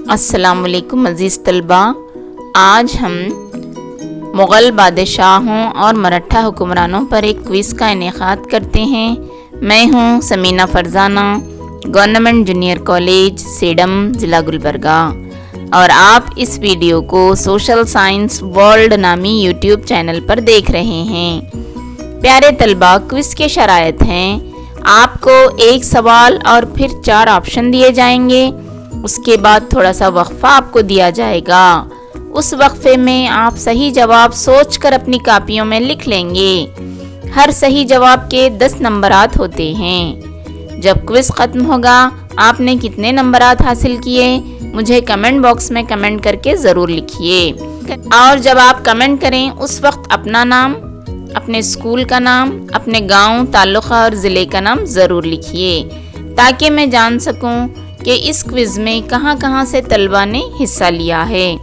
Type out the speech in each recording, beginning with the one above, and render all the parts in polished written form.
अस्सलामुअलैकुम अज़ीज़ तलबा। आज हम मुग़ल बादशाहों और मराठा हुक्मरानों पर एक क्विज़ का इनेकाद करते हैं। मैं हूँ Samina Farzana, government junior college Sedam, ज़िला गुलबर्गा, और आप इस वीडियो को सोशल साइंस वर्ल्ड नामी यूट्यूब चैनल पर देख रहे हैं। प्यारे तलबा, क्विज़ के शराइत हैं। आपको एक सवाल और फिर 4 ऑप्शन दिए जाएंगे। उसके बाद थोड़ा सा वक्फा आपको दिया जाएगा। उस वक्फे में आप सही जवाब सोचकर अपनी कापियों में लिख लेंगे। हर सही जवाब के 10 नंबरात होते हैं। जब क्विज खत्म होगा आपने कितने नंबरात हासिल किए, मुझे कमेंट बॉक्स में कमेंट करके ज़रूर लिखिए। और जब आप कमेंट करें उस वक्त अपना नाम, अपने स्कूल का नाम, अपने गांव, तालुका और ज़िले का नाम ज़रूर लिखिए, ताकि मैं जान सकूं कि इस क्विज़ में कहां से तलबा ने हिस्सा लिया है।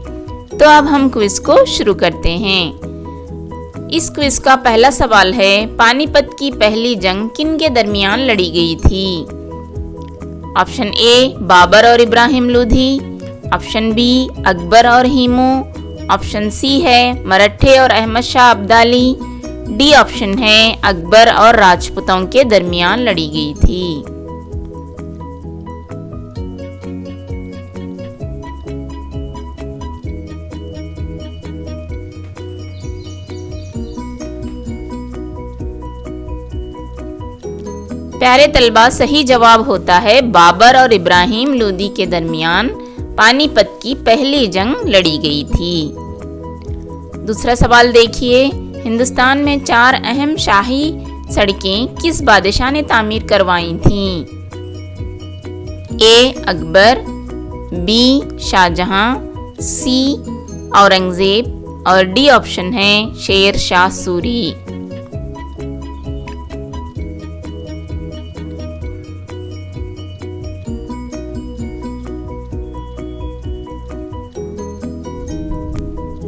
तो अब हम क्विज़ को शुरू करते हैं। इस क्विज़ का पहला सवाल है, पानीपत की पहली जंग किन के दरमियान लड़ी गई थी? ऑप्शन ए बाबर और इब्राहिम लोधी, ऑप्शन बी अकबर और हीमू, ऑप्शन सी है मराठे और अहमद शाह अब्दाली, डी ऑप्शन है अकबर और राजपूतों के दरमियान लड़ी गई थी। प्यारे तलबा, सही जवाब होता है बाबर और इब्राहिम लोदी के दरमियान पानीपत की पहली जंग लड़ी गई थी। दूसरा सवाल देखिए, हिंदुस्तान में 4 अहम शाही सड़कें किस बादशाह ने तामीर करवाई थीं? ए अकबर, बी शाहजहां, सी औरंगजेब और डी ऑप्शन है शेर शाह सूरी।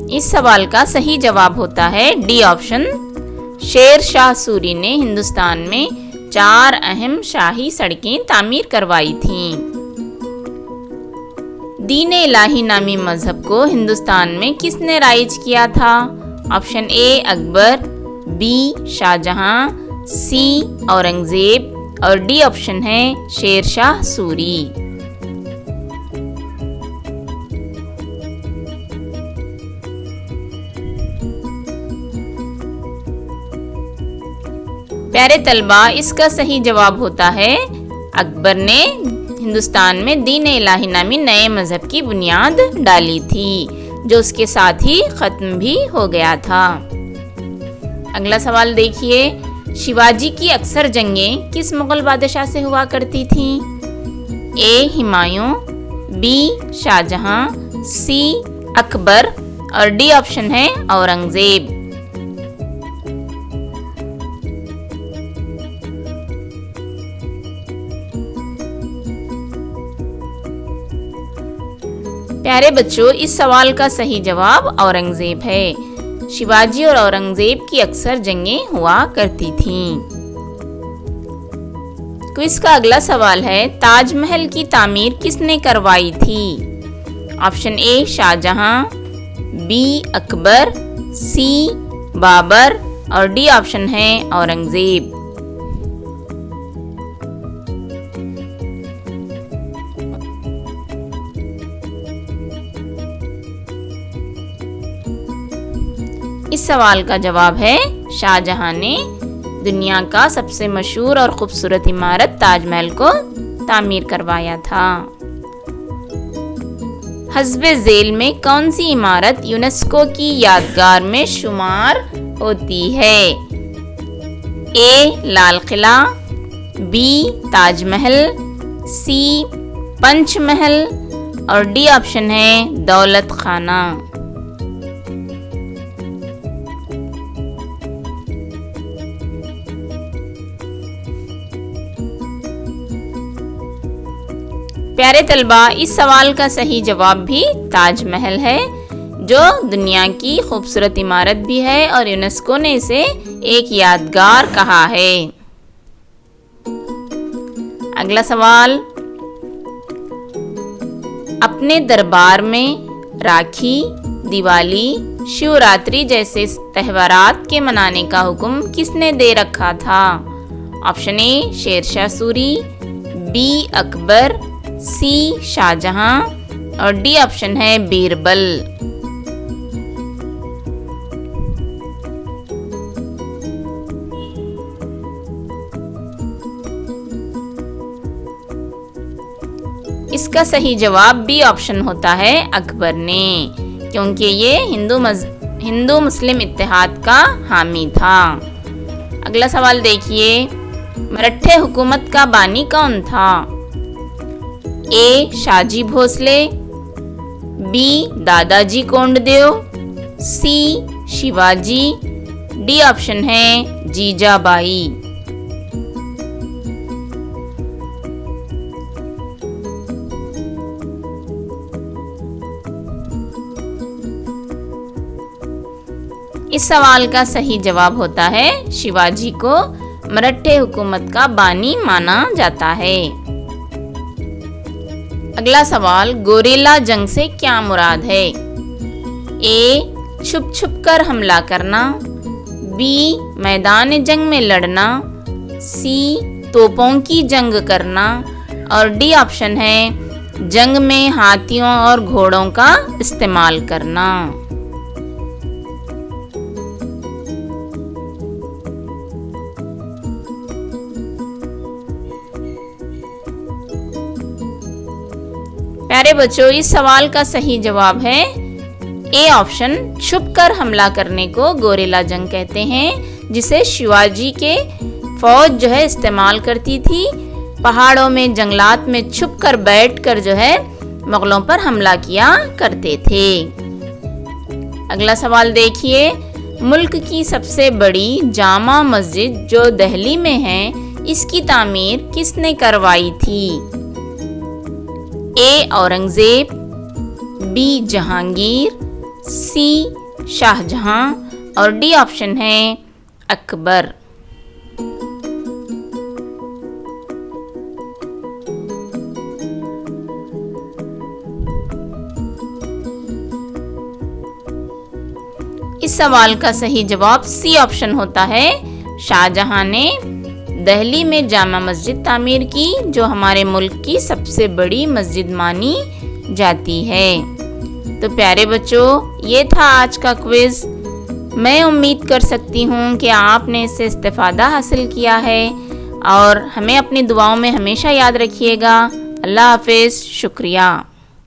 इस सवाल का सही जवाब होता है डी ऑप्शन, शेर शाह सूरी ने हिंदुस्तान में 4 अहम शाही सड़कें तामीर करवाई थीं। दीन इलाही नामी मजहब को हिंदुस्तान में किसने राइज किया था? Option A Akbar, B Shahjahan, C Aurangzeb और डी ऑप्शन है शेर शाह सूरी। प्यारे तलबा, इसका सही जवाब होता है अकबर ने हिंदुस्तान में दीन इलाही नामी नए मजहब की बुनियाद डाली थी, जो उसके साथ ही खत्म भी हो गया था। अगला सवाल देखिए, शिवाजी की अक्सर जंगें किस मुगल बादशाह से हुआ करती थीं? ए हुमायूं, बी शाहजहां, सी अकबर और डी ऑप्शन है औरंगजेब। प्यारे बच्चों, इस सवाल का सही जवाब औरंगजेब है। शिवाजी और औरंगजेब की अक्सर जंगें हुआ करती थीं। क्विज का अगला सवाल है, ताजमहल की तामीर किसने करवाई थी? Option A Shahjahan, B Akbar, C Babur और डी ऑप्शन है औरंगजेब। इस सवाल का जवाब है शाहजहां ने दुनिया का सबसे मशहूर और खूबसूरत इमारत ताजमहल को तामीर करवाया था। हस्बे झेल में कौन सी इमारत यूनेस्को की यादगार में शुमार होती है? ए लाल किला, बी ताजमहल, सी पंचमहल और डी ऑप्शन है दौलत खाना। प्यारे तलबा, इस सवाल का सही जवाब भी ताजमहल है, जो दुनिया की खूबसूरत इमारत भी है और यूनेस्को ने इसे एक यादगार कहा है। अगला सवाल, अपने दरबार में राखी, दिवाली, शिवरात्रि जैसे त्योहारात के मनाने का हुक्म किसने दे रखा था? Option A Sher Shah Suri, B Akbar, C Shahjahan और डी ऑप्शन है बीरबल। इसका सही जवाब बी ऑप्शन होता है अकबर ने, क्योंकि ये हिंदू मुस्लिम इत्तेहाद का हामी था। अगला सवाल देखिए, मराठे हुकूमत का बानी कौन था? ए शाहजी भोसले, बी दादाजी कोंडदेव, सी शिवाजी, डी ऑप्शन है जीजाबाई। इस सवाल का सही जवाब होता है शिवाजी को मराठे हुकूमत का बानी माना जाता है। अगला सवाल, गोरिल्ला जंग से क्या मुराद है? ए छुप छुप कर हमला करना, बी मैदान जंग में लड़ना, सी तोपों की जंग करना और डी ऑप्शन है जंग में हाथियों और घोड़ों का इस्तेमाल करना। प्यारे बच्चों, इस सवाल का सही जवाब है ए ऑप्शन, छुपकर हमला करने को गोरिल्ला जंग कहते हैं, जिसे शिवाजी के फौज जो है इस्तेमाल करती थी। पहाड़ों में जंगलात में छुपकर बैठकर जो है मुगलों पर हमला किया करते थे। अगला सवाल देखिए, मुल्क की सबसे बड़ी जामा मस्जिद जो दिल्ली में है, इसकी तामीर किसने करवाई थी? ए औरंगजेब, बी जहांगीर, सी शाहजहां और डी ऑप्शन है अकबर। इस सवाल का सही जवाब सी ऑप्शन होता है, शाहजहां ने दिल्ली में जामा मस्जिद तामीर की, जो हमारे मुल्क की सबसे बड़ी मस्जिद मानी जाती है। तो प्यारे बच्चों, ये था आज का क्विज। मैं उम्मीद कर सकती हूँ कि आपने इससे इस्तेफादा हासिल किया है और हमें अपनी दुआओं में हमेशा याद रखिएगा। अल्लाह हाफिज़, शुक्रिया।